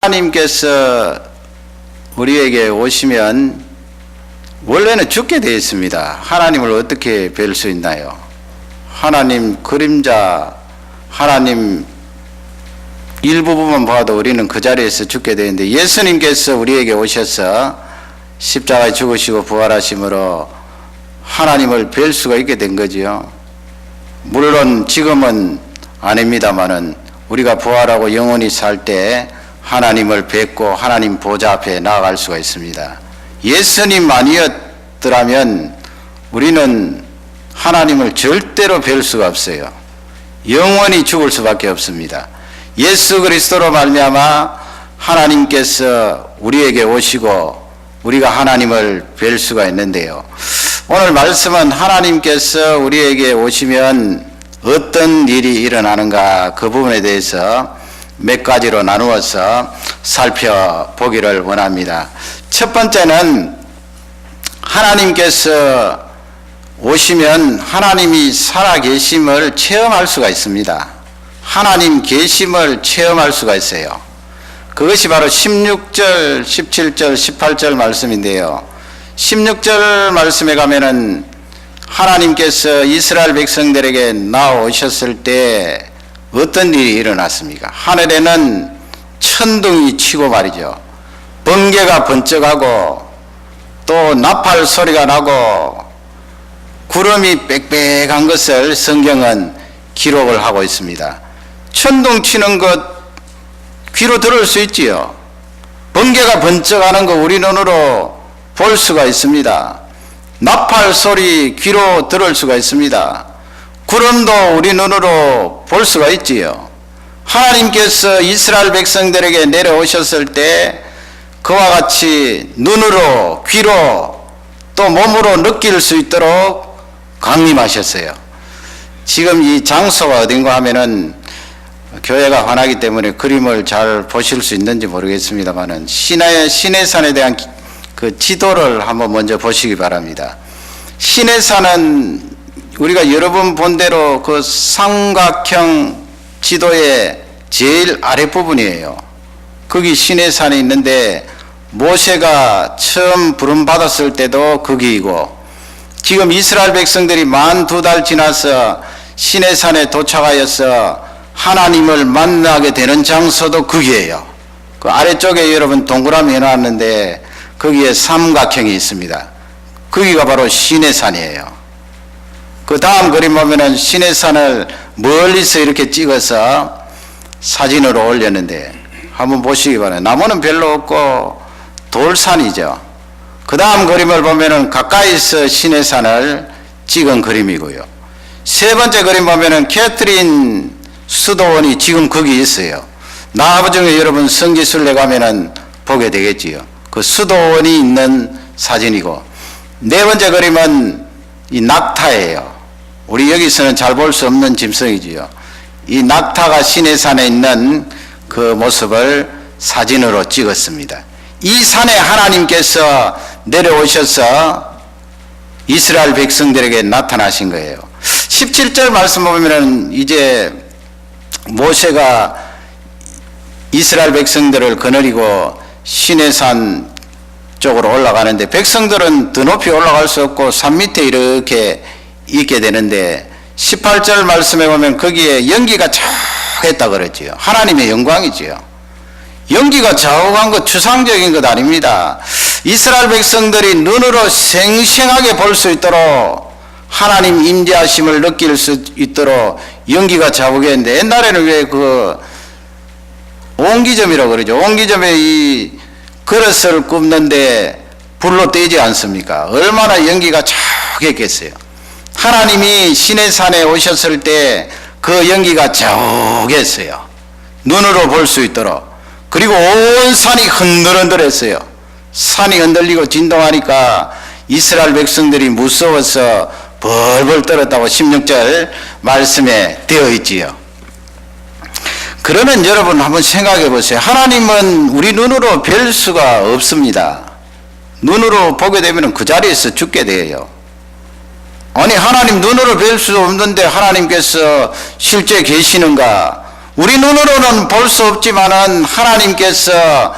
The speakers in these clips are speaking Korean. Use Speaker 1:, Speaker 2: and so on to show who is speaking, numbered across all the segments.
Speaker 1: 하나님께서 우리에게 오시면 원래는 죽게 되어 있습니다. 하나님을 어떻게 뵐 수 있나요? 하나님 그림자, 하나님 일부분만 봐도 우리는 그 자리에서 죽게 되는데 예수님께서 우리에게 오셔서 십자가에 죽으시고 부활하심으로 하나님을 뵐 수가 있게 된 거지요. 물론 지금은 아닙니다마는 우리가 부활하고 영원히 살 때 하나님을 뵙고 하나님 보좌 앞에 나아갈 수가 있습니다. 예수님 아니었더라면 우리는 하나님을 절대로 뵐 수가 없어요. 영원히 죽을 수밖에 없습니다. 예수 그리스도로 말미암아 하나님께서 우리에게 오시고 우리가 하나님을 뵐 수가 있는데요. 오늘 말씀은 하나님께서 우리에게 오시면 어떤 일이 일어나는가 그 부분에 대해서 몇 가지로 나누어서 살펴보기를 원합니다. 첫 번째는 하나님께서 오시면 하나님이 살아계심을 체험할 수가 있습니다. 하나님 계심을 체험할 수가 있어요. 그것이 바로 16절, 17절, 18절 말씀인데요. 16절 말씀에 가면은 하나님께서 이스라엘 백성들에게 나오셨을 때 어떤 일이 일어났습니까? 하늘에는 천둥이 치고 말이죠. 번개가 번쩍하고 또 나팔 소리가 나고 구름이 빽빽한 것을 성경은 기록을 하고 있습니다. 천둥 치는 것 귀로 들을 수 있지요. 번개가 번쩍하는 거 우리 눈으로 볼 수가 있습니다. 나팔 소리 귀로 들을 수가 있습니다. 구름도 우리 눈으로 볼 수가 있지요. 하나님께서 이스라엘 백성들에게 내려오셨을 때 그와 같이 눈으로 귀로 또 몸으로 느낄 수 있도록 강림하셨어요. 지금 이 장소가 어딘가 하면은 교회가 환하기 때문에 그림을 잘 보실 수 있는지 모르겠습니다만은 시내산에 대한 그 지도를 한번 먼저 보시기 바랍니다. 시내산은 우리가 여러 번 본 대로 그 삼각형 지도의 제일 아랫부분이에요. 거기 시내산이 있는데 모세가 처음 부름 받았을 때도 거기이고 지금 이스라엘 백성들이 만 2달 지나서 시내산에 도착하여서 하나님을 만나게 되는 장소도 거기에요. 그 아래쪽에 여러분 동그라미 해놨는데 거기에 삼각형이 있습니다. 거기가 바로 시내산이에요. 그 다음 그림 보면은 시내산을 멀리서 이렇게 찍어서 사진으로 올렸는데 한번 보시기 바랍니다. 나무는 별로 없고 돌산이죠. 그 다음 그림을 보면은 가까이서 시내산을 찍은 그림이고요. 세 번째 그림 보면은 캐트린 수도원이 지금 거기 있어요. 나중에 여러분 성지순례 가면은 보게 되겠지요. 그 수도원이 있는 사진이고, 네 번째 그림은 이 낙타예요. 우리 여기서는 잘 볼 수 없는 짐승이지요. 이 낙타가 시내산에 있는 그 모습을 사진으로 찍었습니다. 이 산에 하나님께서 내려오셔서 이스라엘 백성들에게 나타나신 거예요. 17절 말씀 보면은 이제 모세가 이스라엘 백성들을 거느리고 시내산 쪽으로 올라가는데 백성들은 더 높이 올라갈 수 없고 산 밑에 이렇게 있게 되는데 18절 말씀에 보면 거기에 연기가 자욱했다 그랬지요. 하나님의 영광이지요. 연기가 자욱한 것 추상적인 것 아닙니다. 이스라엘 백성들이 눈으로 생생하게 볼 수 있도록 하나님 임재하심을 느낄 수 있도록 연기가 자욱했는데 옛날에는 왜 그 옹기점이라고 그러죠. 옹기점에 이 그릇을 굽는데 불로 떼지 않습니까? 얼마나 연기가 자욱했겠어요. 하나님이 시내산에 오셨을 때 그 연기가 자욱했어요. 눈으로 볼 수 있도록. 그리고 온 산이 흔들흔들했어요. 산이 흔들리고 진동하니까 이스라엘 백성들이 무서워서 벌벌 떨었다고 16절 말씀에 되어 있지요. 그러면 여러분 한번 생각해 보세요. 하나님은 우리 눈으로 뵐 수가 없습니다. 눈으로 보게 되면 그 자리에서 죽게 돼요. 아니 하나님 눈으로 뵐 수 없는데 하나님께서 실제 계시는가? 우리 눈으로는 볼 수 없지만은 하나님께서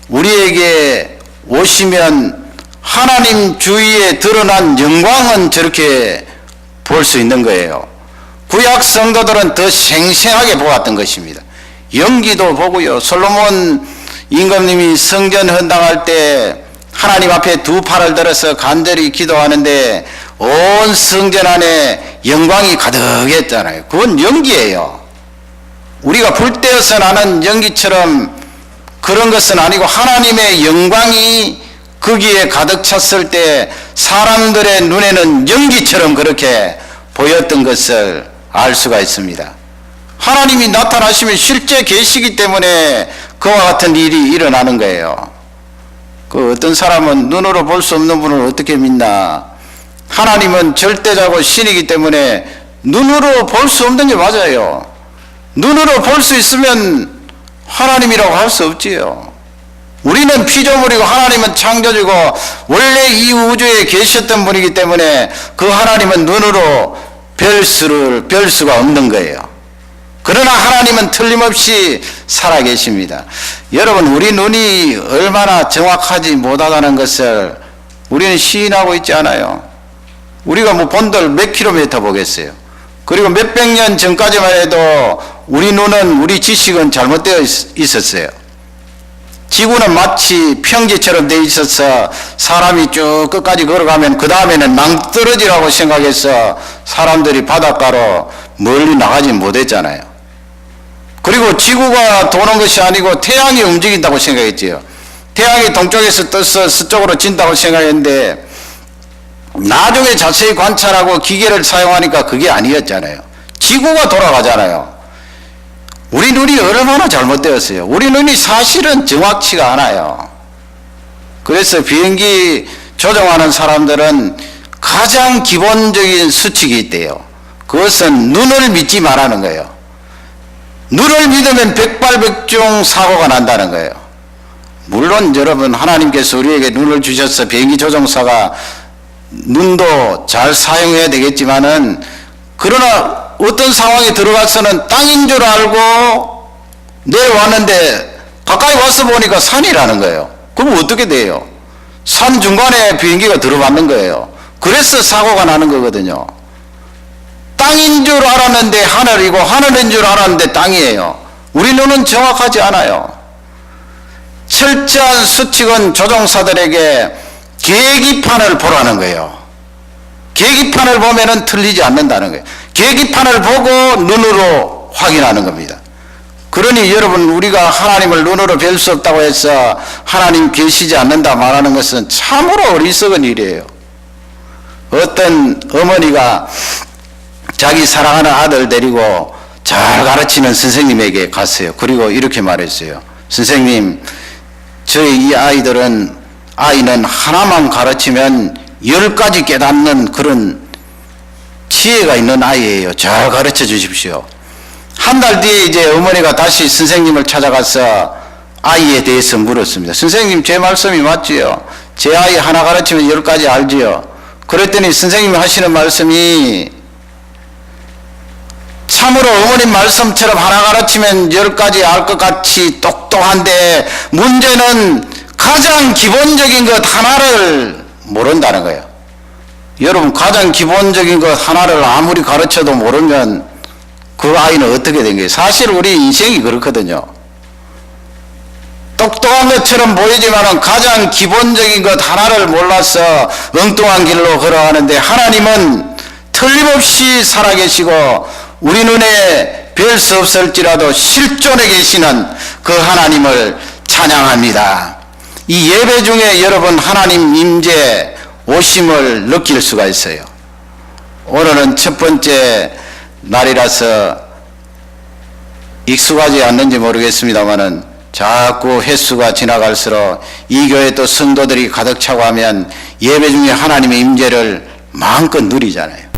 Speaker 1: 우리에게 오시면 하나님 주위에 드러난 영광은 저렇게 볼 수 있는 거예요. 구약 성도들은 더 생생하게 보았던 것입니다. 연기도 보고요. 솔로몬 임금님이 성전 헌당할 때 하나님 앞에 두 팔을 들어서 간절히 기도하는데 온 성전 안에 영광이 가득했잖아요. 그건 연기예요. 우리가 불 떼어서 나는 연기처럼 그런 것은 아니고 하나님의 영광이 거기에 가득 찼을 때 사람들의 눈에는 연기처럼 그렇게 보였던 것을 알 수가 있습니다. 하나님이 나타나시면 실제 계시기 때문에 그와 같은 일이 일어나는 거예요. 그 어떤 사람은 눈으로 볼 수 없는 분을 어떻게 믿나? 하나님은 절대자고 신이기 때문에 눈으로 볼 수 없는 게 맞아요. 눈으로 볼 수 있으면 하나님이라고 할 수 없지요. 우리는 피조물이고 하나님은 창조주고 원래 이 우주에 계셨던 분이기 때문에 그 하나님은 눈으로 별 수가 없는 거예요. 그러나 하나님은 틀림없이 살아계십니다. 여러분, 우리 눈이 얼마나 정확하지 못하다는 것을 우리는 시인하고 있지 않아요. 우리가 뭐 본들 몇 킬로미터 보겠어요. 그리고 몇백 년 전까지만 해도 우리 눈은, 우리 지식은 잘못되어 있었어요. 지구는 마치 평지처럼 되어 있어서 사람이 쭉 끝까지 걸어가면 그 다음에는 낭떠러지라고 생각해서 사람들이 바닷가로 멀리 나가지 못했잖아요. 그리고 지구가 도는 것이 아니고 태양이 움직인다고 생각했지요. 태양이 동쪽에서 떠서 서쪽으로 진다고 생각했는데 나중에 자세히 관찰하고 기계를 사용하니까 그게 아니었잖아요. 지구가 돌아가잖아요. 우리 눈이 얼마나 잘못되었어요. 우리 눈이 사실은 정확치가 않아요. 그래서 비행기 조종하는 사람들은 가장 기본적인 수칙이 있대요. 그것은 눈을 믿지 말라는 거예요. 눈을 믿으면 백발백중 사고가 난다는 거예요. 물론 여러분, 하나님께서 우리에게 눈을 주셔서 비행기 조종사가 눈도 잘 사용해야 되겠지만은, 그러나 어떤 상황에 들어가서는 땅인 줄 알고 내려왔는데 가까이 와서 보니까 산이라는 거예요. 그럼 어떻게 돼요? 산 중간에 비행기가 들어맞는 거예요. 그래서 사고가 나는 거거든요. 땅인 줄 알았는데 하늘이고 하늘인 줄 알았는데 땅이에요. 우리 눈은 정확하지 않아요. 철저한 수칙은 조종사들에게 계기판을 보라는 거예요. 계기판을 보면은 틀리지 않는다는 거예요. 계기판을 보고 눈으로 확인하는 겁니다. 그러니 여러분, 우리가 하나님을 눈으로 뵐 수 없다고 해서 하나님 계시지 않는다 말하는 것은 참으로 어리석은 일이에요. 어떤 어머니가 자기 사랑하는 아들 데리고 잘 가르치는 선생님에게 갔어요. 그리고 이렇게 말했어요. 선생님, 저희 이 아이는 하나만 가르치면 10가지 깨닫는 그런 지혜가 있는 아이예요. 잘 가르쳐 주십시오. 한 달 뒤에 이제 어머니가 다시 선생님을 찾아가서 아이에 대해서 물었습니다. 선생님, 제 말씀이 맞지요? 제 아이 하나 가르치면 10가지 알지요? 그랬더니 선생님이 하시는 말씀이 참으로 어머님 말씀처럼 하나 가르치면 10가지 알 것 같이 똑똑한데 문제는 가장 기본적인 것 하나를 모른다는 거예요. 여러분, 가장 기본적인 것 하나를 아무리 가르쳐도 모르면 그 아이는 어떻게 된 거예요? 사실 우리 인생이 그렇거든요. 똑똑한 것처럼 보이지만 가장 기본적인 것 하나를 몰라서 엉뚱한 길로 걸어가는데, 하나님은 틀림없이 살아계시고 우리 눈에 뵐 수 없을지라도 실존에 계시는 그 하나님을 찬양합니다. 이 예배 중에 여러분, 하나님 임재 오심을 느낄 수가 있어요. 오늘은 첫 번째 날이라서 익숙하지 않는지 모르겠습니다만은 자꾸 횟수가 지나갈수록 이 교회 또 성도들이 가득 차고 하면 예배 중에 하나님의 임재를 마음껏 누리잖아요.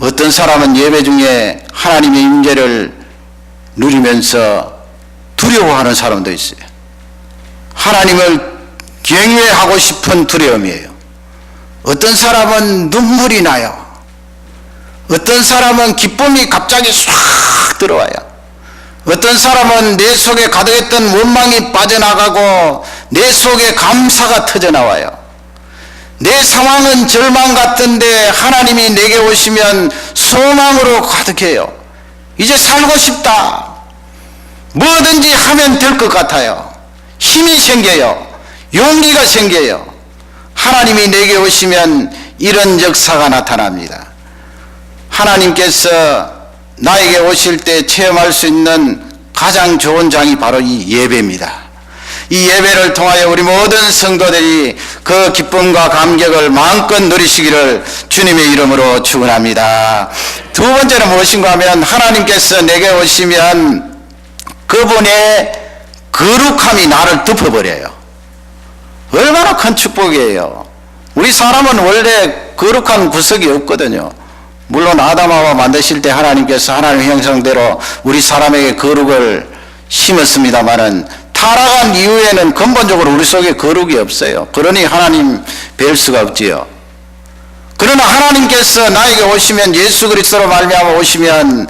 Speaker 1: 어떤 사람은 예배 중에 하나님의 임재를 누리면서 두려워하는 사람도 있어요. 하나님을 경외하고 싶은 두려움이에요. 어떤 사람은 눈물이 나요. 어떤 사람은 기쁨이 갑자기 싹 들어와요. 어떤 사람은 내 속에 가득했던 원망이 빠져나가고 내 속에 감사가 터져나와요. 내 상황은 절망 같은데 하나님이 내게 오시면 소망으로 가득해요. 이제 살고 싶다. 뭐든지 하면 될 것 같아요. 힘이 생겨요. 용기가 생겨요. 하나님이 내게 오시면 이런 역사가 나타납니다. 하나님께서 나에게 오실 때 체험할 수 있는 가장 좋은 장이 바로 이 예배입니다. 이 예배를 통하여 우리 모든 성도들이 그 기쁨과 감격을 마음껏 누리시기를 주님의 이름으로 축원합니다. 두 번째는 무엇인가 하면 하나님께서 내게 오시면 그분의 거룩함이 나를 덮어버려요. 얼마나 큰 축복이에요. 우리 사람은 원래 거룩한 구석이 없거든요. 물론 아담하와 만드실 때 하나님께서 하나님의 형상대로 우리 사람에게 거룩을 심었습니다마는 타락한 이후에는 근본적으로 우리 속에 거룩이 없어요. 그러니 하나님 뵐 수가 없지요. 그러나 하나님께서 나에게 오시면, 예수 그리스도로 말미암아 오시면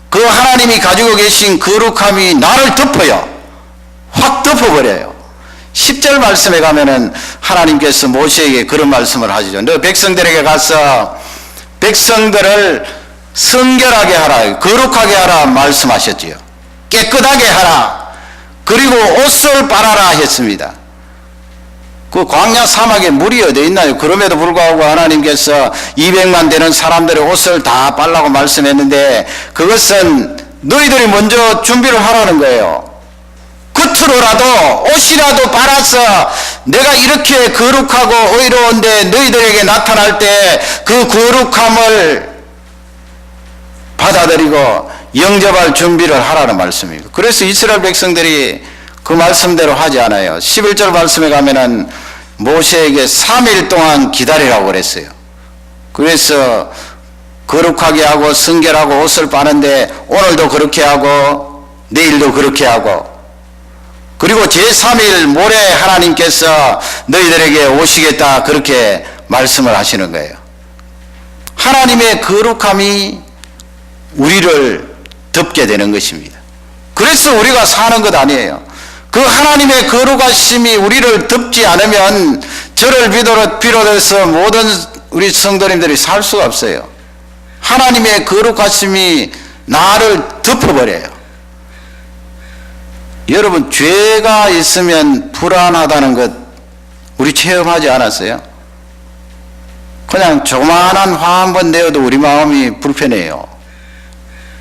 Speaker 1: 그 하나님이 가지고 계신 거룩함이 나를 덮어요. 확 덮어버려요. 10절 말씀에 가면은 하나님께서 모세에게 그런 말씀을 하시죠. 너 백성들에게 가서 백성들을 성결하게 하라, 거룩하게 하라 말씀하셨지요. 깨끗하게 하라. 그리고 옷을 빨아라 했습니다. 그 광야 사막에 물이 어디 있나요? 그럼에도 불구하고 하나님께서 200만 되는 사람들의 옷을 다 빨라고 말씀했는데 그것은 너희들이 먼저 준비를 하라는 거예요. 겉으로라도 옷이라도 빨아서 내가 이렇게 거룩하고 의로운데 너희들에게 나타날 때 그 거룩함을 받아들이고 영접할 준비를 하라는 말씀입니다. 그래서 이스라엘 백성들이 그 말씀대로 하지 않아요. 11절 말씀에 가면은 모세에게 3일 동안 기다리라고 그랬어요. 그래서 거룩하게 하고 성결하고 옷을 빠는데 오늘도 그렇게 하고 내일도 그렇게 하고, 그리고 제3일 모레 하나님께서 너희들에게 오시겠다 그렇게 말씀을 하시는 거예요. 하나님의 거룩함이 우리를 덮게 되는 것입니다. 그래서 우리가 사는 것 아니에요. 그 하나님의 거룩하심이 우리를 덮지 않으면 저를 비롯해서 모든 우리 성도님들이 살 수가 없어요. 하나님의 거룩하심이 나를 덮어버려요. 여러분, 죄가 있으면 불안하다는 것 우리 체험하지 않았어요? 그냥 조그마한 화 한 번 내어도 우리 마음이 불편해요.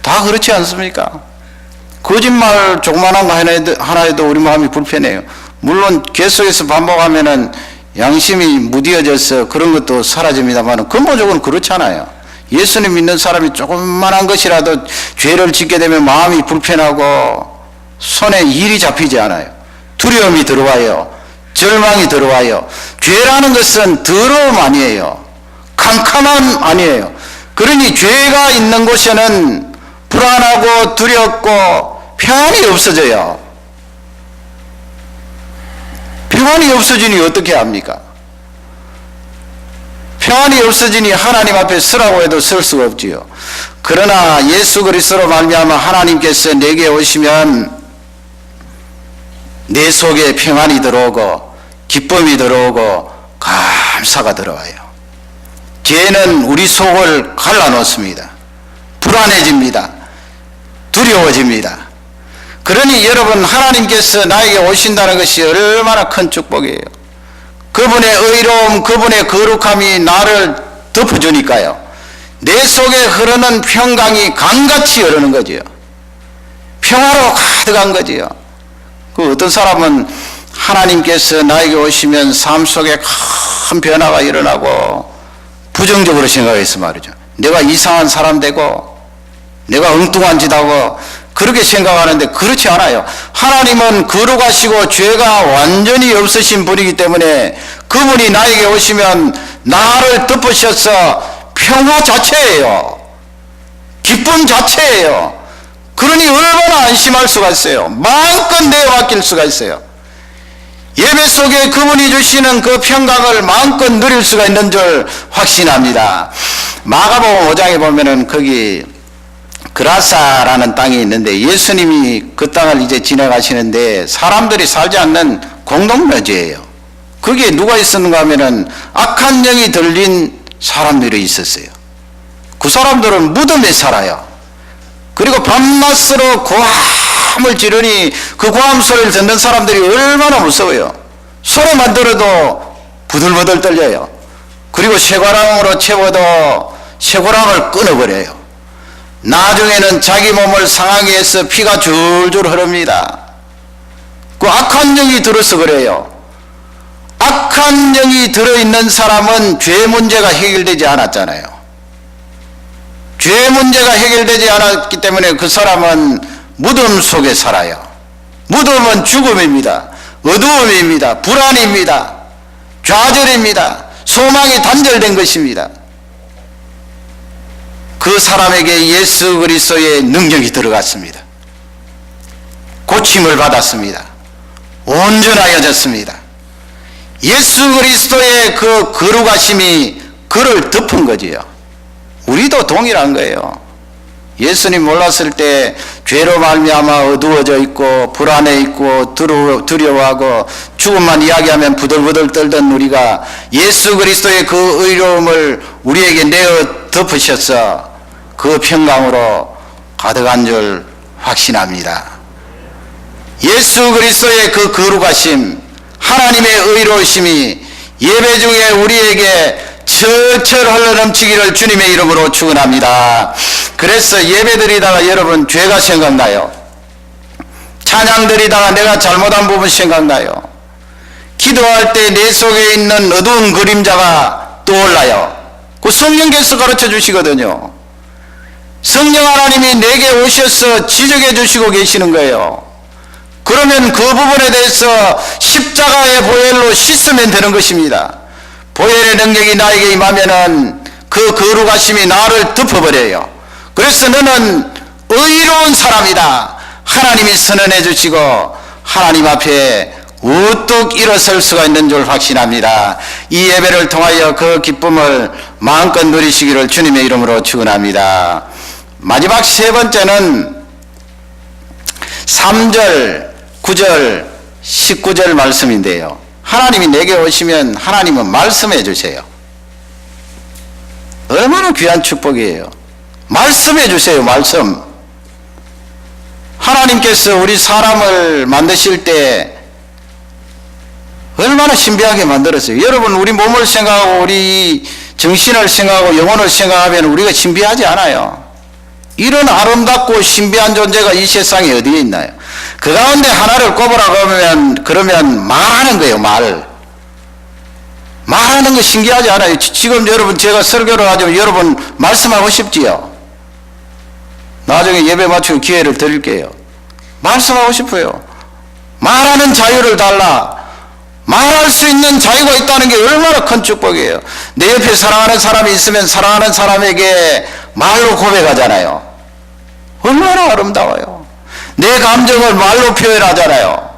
Speaker 1: 다 그렇지 않습니까? 거짓말 조그마한 거 하나 해도 우리 마음이 불편해요. 물론 계속해서 반복하면은 양심이 무뎌져서 그런 것도 사라집니다만 근본적으로 그렇잖아요. 예수님 믿는 사람이 조그마한 것이라도 죄를 짓게 되면 마음이 불편하고 손에 일이 잡히지 않아요. 두려움이 들어와요. 절망이 들어와요. 죄라는 것은 더러움 아니에요. 캄캄함 아니에요. 그러니 죄가 있는 곳에는 불안하고 두렵고 평안이 없어져요. 평안이 없어지니 어떻게 합니까? 평안이 없어지니 하나님 앞에 서라고 해도 설 수가 없지요. 그러나 예수 그리스도로 말미암아 하나님께서 내게 오시면 내 속에 평안이 들어오고 기쁨이 들어오고 감사가 들어와요. 죄는 우리 속을 갈라놓습니다. 불안해집니다. 두려워집니다. 그러니 여러분, 하나님께서 나에게 오신다는 것이 얼마나 큰 축복이에요. 그분의 의로움, 그분의 거룩함이 나를 덮어주니까요. 내 속에 흐르는 평강이 강같이 흐르는 거지요. 평화로 가득한 거지요. 그 어떤 사람은 하나님께서 나에게 오시면 삶 속에 큰 변화가 일어나고 부정적으로 생각해서 말이죠. 내가 이상한 사람 되고 내가 엉뚱한 짓 하고 그렇게 생각하는데 그렇지 않아요. 하나님은 거룩하시고 죄가 완전히 없으신 분이기 때문에 그분이 나에게 오시면 나를 덮으셔서 평화 자체예요. 기쁨 자체예요. 그러니 얼마나 안심할 수가 있어요. 마음껏 내어맡길 수가 있어요. 예배 속에 그분이 주시는 그 평강을 마음껏 누릴 수가 있는 줄 확신합니다. 마가복음 5장에 보면은 거기 그라사라는 땅이 있는데 예수님이 그 땅을 이제 지나가시는데 사람들이 살지 않는 공동묘지예요. 거기에 누가 있었는가 하면은 악한 영이 들린 사람들이 있었어요. 그 사람들은 무덤에 살아요. 그리고 밤낮으로 고함을 지르니 그 고함 소리를 듣는 사람들이 얼마나 무서워요. 소리만 들어도 부들부들 떨려요. 그리고 쇠고랑으로 채워도 쇠고랑을 끊어버려요. 나중에는 자기 몸을 상하게 해서 피가 줄줄 흐릅니다. 그 악한 영이 들어서 그래요. 악한 영이 들어있는 사람은 죄 문제가 해결되지 않았잖아요. 죄 문제가 해결되지 않았기 때문에 그 사람은 무덤 속에 살아요. 무덤은 죽음입니다. 어두움입니다. 불안입니다. 좌절입니다. 소망이 단절된 것입니다. 그 사람에게 예수 그리스도의 능력이 들어갔습니다. 고침을 받았습니다. 온전하여졌습니다. 예수 그리스도의 그 거룩하심이 그를 덮은 거지요. 우리도 동일한 거예요. 예수님 몰랐을 때 죄로 말미암아 어두워져 있고 불안해 있고 두려워하고 죽음만 이야기하면 부들부들 떨던 우리가 예수 그리스도의 그 의로움을 우리에게 내어 덮으셔서 그 평강으로 가득한 줄 확신합니다. 예수 그리스도의 그 거룩하심, 하나님의 의로우심이 예배 중에 우리에게 철철 흘러넘치기를 주님의 이름으로 축원합니다. 그래서 예배드리다가 여러분 죄가 생각나요. 찬양드리다가 내가 잘못한 부분 생각나요. 기도할 때 내 속에 있는 어두운 그림자가 떠올라요. 그 성령께서 가르쳐 주시거든요. 성령 하나님이 내게 오셔서 지적해 주시고 계시는 거예요. 그러면 그 부분에 대해서 십자가의 보혈로 씻으면 되는 것입니다. 보혈의 능력이 나에게 임하면은 그 거룩하심이 나를 덮어버려요. 그래서 너는 의로운 사람이다. 하나님이 선언해 주시고 하나님 앞에 우뚝 일어설 수가 있는 줄 확신합니다. 이 예배를 통하여 그 기쁨을 마음껏 누리시기를 주님의 이름으로 축원합니다. 마지막 세 번째는 3절, 9절, 19절 말씀인데요. 하나님이 내게 오시면 하나님은 말씀해 주세요. 얼마나 귀한 축복이에요. 말씀해 주세요. 말씀. 하나님께서 우리 사람을 만드실 때 얼마나 신비하게 만들었어요. 여러분 우리 몸을 생각하고 우리 정신을 생각하고 영혼을 생각하면 우리가 신비하지 않아요. 이런 아름답고 신비한 존재가 이 세상에 어디에 있나요? 그 가운데 하나를 꼽으라고 하면 그러면 말하는 거예요. 말하는 거 신기하지 않아요? 지금 여러분 제가 설교를 하지만 여러분 말씀하고 싶지요? 나중에 예배 마치고 기회를 드릴게요. 말씀하고 싶어요. 말하는 자유를 달라. 말할 수 있는 자유가 있다는 게 얼마나 큰 축복이에요. 내 옆에 사랑하는 사람이 있으면 사랑하는 사람에게 말로 고백하잖아요. 얼마나 아름다워요. 내 감정을 말로 표현하잖아요.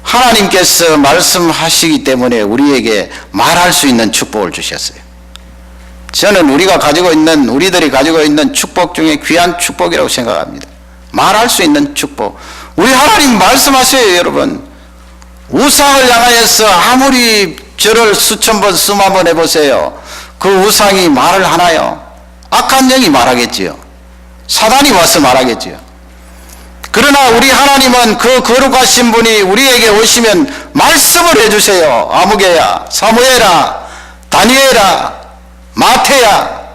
Speaker 1: 하나님께서 말씀하시기 때문에 우리에게 말할 수 있는 축복을 주셨어요. 저는 우리들이 가지고 있는 축복 중에 귀한 축복이라고 생각합니다. 말할 수 있는 축복. 우리 하나님 말씀하세요, 여러분. 우상을 향하여서 아무리 절을 수천 번, 수만 번 해보세요. 그 우상이 말을 하나요? 악한 영이 말하겠지요. 사단이 와서 말하겠지요. 그러나 우리 하나님은 그 거룩하신 분이 우리에게 오시면 말씀을 해주세요. 아무개야, 사무엘아, 다니엘아, 마태야.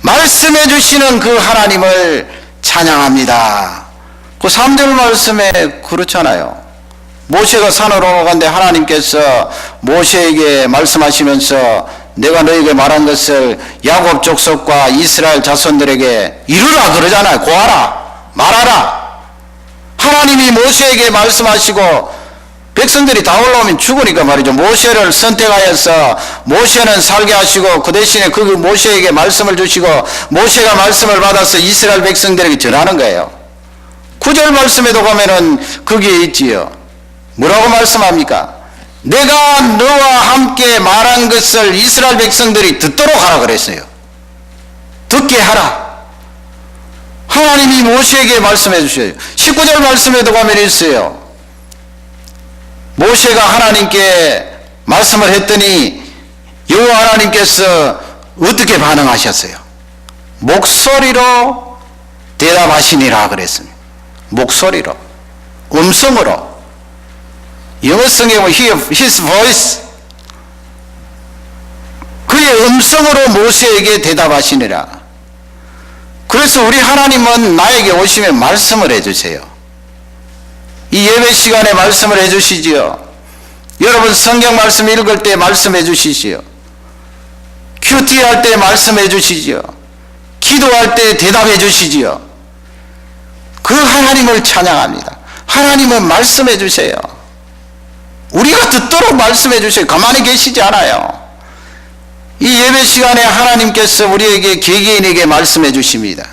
Speaker 1: 말씀해 주시는 그 하나님을 찬양합니다. 그 3절 말씀에 그렇잖아요. 모세가 산으로 올라갔는데 하나님께서 모세에게 말씀하시면서 내가 너에게 말한 것을 야곱 족속과 이스라엘 자손들에게 이루라 그러잖아요. 고하라, 말하라. 하나님이 모세에게 말씀하시고 백성들이 다 올라오면 죽으니까 말이죠. 모세를 선택하여서 모세는 살게 하시고 그 대신에 그 모세에게 말씀을 주시고 모세가 말씀을 받아서 이스라엘 백성들에게 전하는 거예요. 9절 말씀에도 보면은 거기에 있지요. 뭐라고 말씀합니까? 내가 너와 함께 말한 것을 이스라엘 백성들이 듣도록 하라 그랬어요. 듣게 하라. 하나님이 모세에게 말씀해 주셔요. 19절 말씀에도 가면 있어요. 모세가 하나님께 말씀을 했더니 여호와 하나님께서 어떻게 반응하셨어요? 목소리로 대답하시니라 그랬습니다. 목소리로, 음성으로. 영어 성경은 his voice, 그의 음성으로 모세에게 대답하시니라. 그래서 우리 하나님은 나에게 오시면 말씀을 해주세요. 이 예배 시간에 말씀을 해주시지요. 여러분 성경 말씀 읽을 때 말씀해 주시지요. 큐티 할 때 말씀해 주시지요. 기도할 때 대답해 주시지요. 그 하나님을 찬양합니다. 하나님은 말씀해 주세요. 우리가 듣도록 말씀해 주세요. 가만히 계시지 않아요. 이 예배 시간에 하나님께서 우리에게 개개인에게 말씀해 주십니다.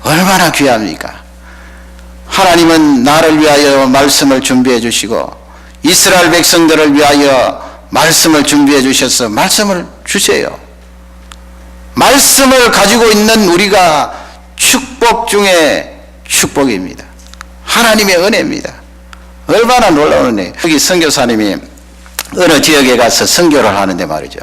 Speaker 1: 얼마나 귀합니까? 하나님은 나를 위하여 말씀을 준비해 주시고 이스라엘 백성들을 위하여 말씀을 준비해 주셔서 말씀을 주세요. 말씀을 가지고 있는 우리가 축복 중에 축복입니다. 하나님의 은혜입니다. 얼마나 놀라운 은혜예요. 여기 선교사님이 어느 지역에 가서 선교를 하는데 말이죠.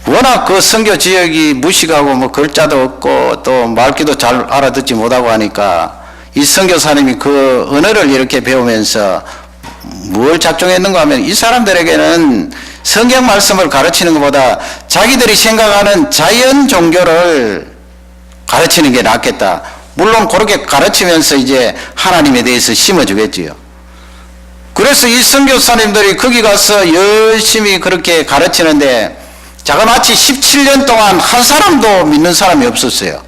Speaker 1: 워낙 그 선교 지역이 무식하고 뭐 글자도 없고 또 말귀도 잘 알아듣지 못하고 하니까 이 선교사님이 그 언어를 이렇게 배우면서 뭘 작정했는가 하면 이 사람들에게는 성경 말씀을 가르치는 것보다 자기들이 생각하는 자연 종교를 가르치는 게 낫겠다. 물론 그렇게 가르치면서 이제 하나님에 대해서 심어주겠지요. 그래서 이 선교사님들이 거기 가서 열심히 그렇게 가르치는데 자그마치 17년 동안 한 사람도 믿는 사람이 없었어요.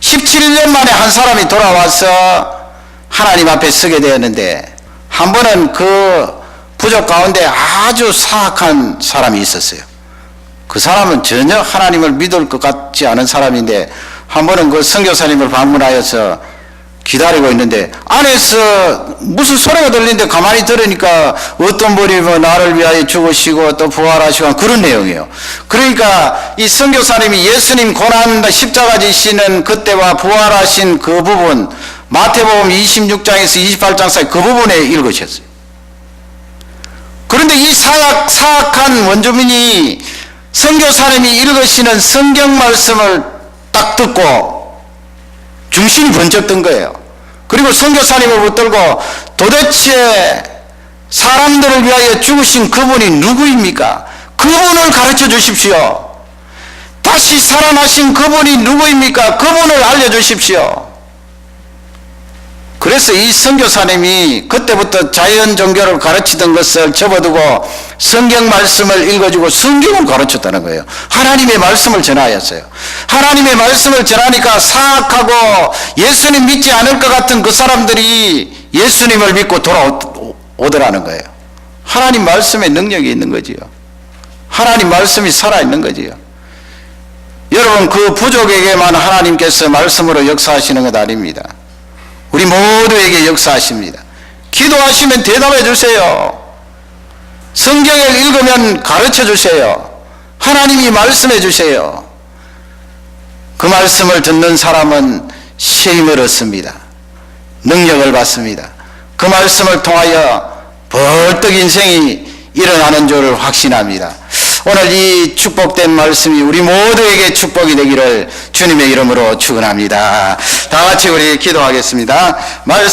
Speaker 1: 17년 만에 한 사람이 돌아와서 하나님 앞에 서게 되었는데 한 번은 그 부족 가운데 아주 사악한 사람이 있었어요. 그 사람은 전혀 하나님을 믿을 것 같지 않은 사람인데 한 번은 그 선교사님을 방문하여서 기다리고 있는데 안에서 무슨 소리가 들리는데 가만히 들으니까 어떤 분이 뭐 나를 위하여 죽으시고 또 부활하시고 그런 내용이에요. 그러니까 이 선교사님이 예수님 고난 십자가 지시는 그때와 부활하신 그 부분 마태복음 26장에서 28장 사이 그 부분에 읽으셨어요. 그런데 이 사악한 원주민이 선교사님이 읽으시는 성경 말씀을 딱 듣고 중심이 번쩍 든 거예요. 그리고 선교사님을 붙들고 도대체 사람들을 위하여 죽으신 그분이 누구입니까? 그분을 가르쳐 주십시오. 다시 살아나신 그분이 누구입니까? 그분을 알려주십시오. 그래서 이 선교사님이 그때부터 자연 종교를 가르치던 것을 접어두고 성경 말씀을 읽어주고 성경을 가르쳤다는 거예요. 하나님의 말씀을 전하였어요. 하나님의 말씀을 전하니까 사악하고 예수님 믿지 않을 것 같은 그 사람들이 예수님을 믿고 돌아오더라는 거예요. 하나님 말씀에 능력이 있는 거지요. 하나님 말씀이 살아있는 거지요. 여러분 그 부족에게만 하나님께서 말씀으로 역사하시는 것 아닙니다. 우리 모두에게 역사하십니다. 기도하시면 대답해 주세요. 성경을 읽으면 가르쳐 주세요. 하나님이 말씀해 주세요. 그 말씀을 듣는 사람은 쉼을 얻습니다. 능력을 받습니다. 그 말씀을 통하여 벌떡 인생이 일어나는 줄 확신합니다. 오늘 이 축복된 말씀이 우리 모두에게 축복이 되기를 주님의 이름으로 축원합니다. 다 같이 우리 기도하겠습니다. 말씀